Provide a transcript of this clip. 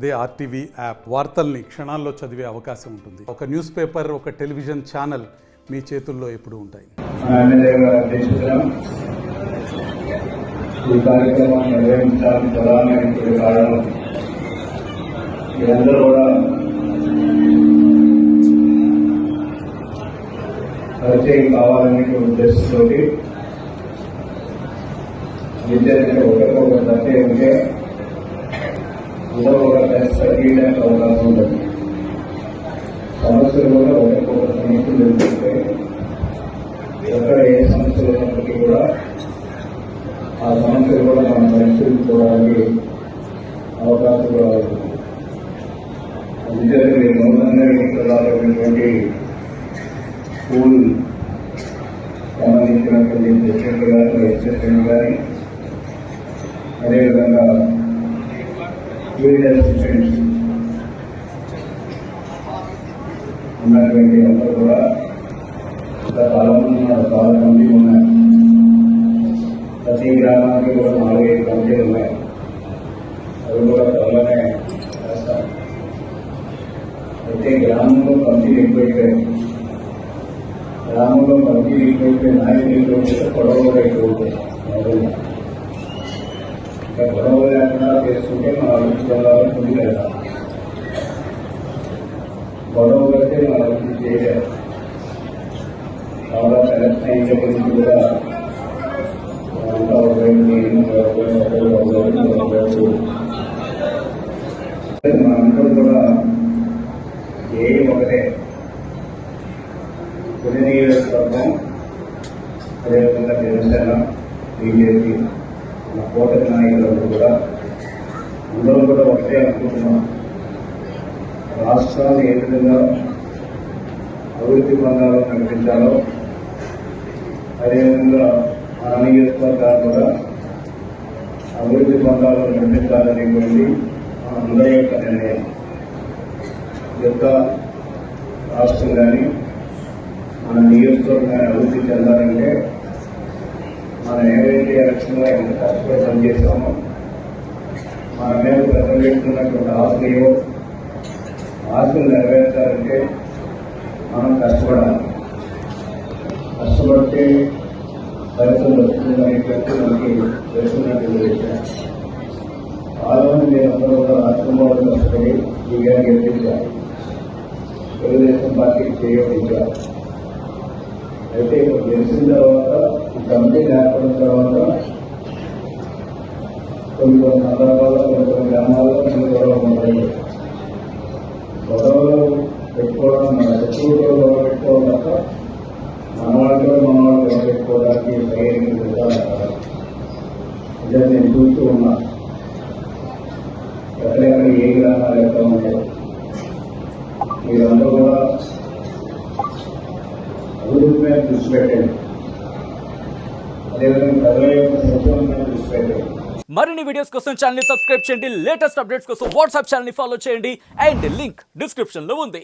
అదే RTV app వార్తల్ని క్షణాల్లో చదివే అవకాశం ఉంటుంది. ఒక న్యూస్ పేపర్, ఒక టెలివిజన్ ఛానల్ మీ చేతుల్లో ఎప్పుడూ ఉంటాయి. ఈ కార్యక్రమాన్ని నిర్వహించడానికి ప్రధానమైనటువంటి కారణం మీరందరూ కూడా పరిచయం కావాలనే ఉద్దేశంతో విద్యార్థులు ఒకరికొకరు పరిచయం ఉంటే అందరూ ఒక తగ్గించడానికి అవకాశం ఉంటుంది. సమస్యలు కూడా ఒకరికొకరు సమస్యలు ఎదుర్కొంటే ఎక్కడ ఏ సమస్యలు ఉన్నప్పటికీ కూడా ఆ సమస్యలు కూడా మనం పరిశీలించుకోవడానికి అవకాశం కూడా ఉంటుంది. విద్యార్థులు నూతనంగా రాబడినటువంటి స్కూల్ సంబంధించినటువంటి ప్రెసిడెంట్ గారు, వైస్ ప్రెసిడెంట్ గారి, అదేవిధంగా లీడర్ స్టూడెంట్స్ ఉన్నటువంటి అందరూ కూడా ఇంకా చాలా మంది ఉన్నారు. ప్రతి గ్రామానికి కూడా 4-5 కమిటీలు ఉన్నాయి. అవి కూడా త్వరలోనే చేస్తాం. అయితే గ్రామంలో కమిటీలు ఎక్కువైపోయాయి. గ్రామంలో కమిటీలు ఎక్కువైపోయి నాయకులు ఎక్కువైతే గొడవ కూడా ఎక్కువైపోయాయి. ఇంకా గొడవ లేకుండా చేసుకుంటే మన అభివృద్ధి చెందాలని ముందు వెళ్తాం. గొడవ కడితే మన అభివృద్ధి చేయలేదు. చాలా సెలక్షన్ అయిన గురించి కూడా మనందరూ కూడా ఏ ఒకటే కొన్ని నియోజకవర్గం, అదేవిధంగా జనసేన, బీజేపీ, మన కూటమి నాయకులందరూ కూడా అందరూ కూడా ఒకటే అనుకుంటున్నాం. రాష్ట్రాన్ని ఏ విధంగా అభివృద్ధి పొందాలో కనిపించాలో, అదేవిధంగా మన నియోజకవర్గాలు కూడా అభివృద్ధి పొందాలని కనిపించాలనేటువంటి అందరి యొక్క నిర్ణయం. యొక్క రాష్ట్రం కానీ మన నియోజకవర్గం కానీ అభివృద్ధి చెందాలంటే మనం ఏవైతే ఎలక్షన్లో ఎంత కష్టపడి పనిచేస్తామో, మన మీద ప్రజలు పెట్టుకున్నటువంటి ఆశలు నెరవేర్చాలంటే మనం కష్టపడాలి. కష్టపడితే ఫలితం వస్తుందనేటువంటి మనకి తెలుసుకున్నటువంటి విషయం. చాలా మంది మీరందరూ కూడా రాష్ట్రంలో కష్టపడి ఈ గారు గెలిపించారు, తెలుగుదేశం పార్టీకి చేయవచ్చారు. అయితే ఇప్పుడు గెలిచిన తర్వాత ఈ కమిటీ ఏర్పడిన తర్వాత కొన్ని సందర్భాల్లో కొన్ని గ్రామాల్లో కొన్ని గొడవలు ఉంటాయి. గొడవలు పెట్టుకోవడం, మన శత్రువుతో గొడవ పెట్టుకోవడం తప్ప మన వాళ్ళు గొడవ పెట్టుకోవడానికి సరైన విధానం ఇదే నేను చూస్తూ ఉన్నా. ఎక్కడెక్కడ ఏ గ్రామాలు ఎక్కడ ఉంటాయి. మీరందరూ కూడా అభివృద్ధి మీద దృష్టి పెట్టండి. అదేవిధంగా ప్రజల యొక్క సంక్షేమం మీద దృష్టి పెట్టండి. మరిన్ని వీడియోస్ కోసం ఛానల్ ని సబ్స్క్రైబ్ చేయండి. లేటెస్ట్ అప్డేట్స్ కోసం వాట్సాప్ ఛానల్ ని ఫాలో చేయండి. అండ్ లింక్ డిస్క్రిప్షన్ లో ఉంది.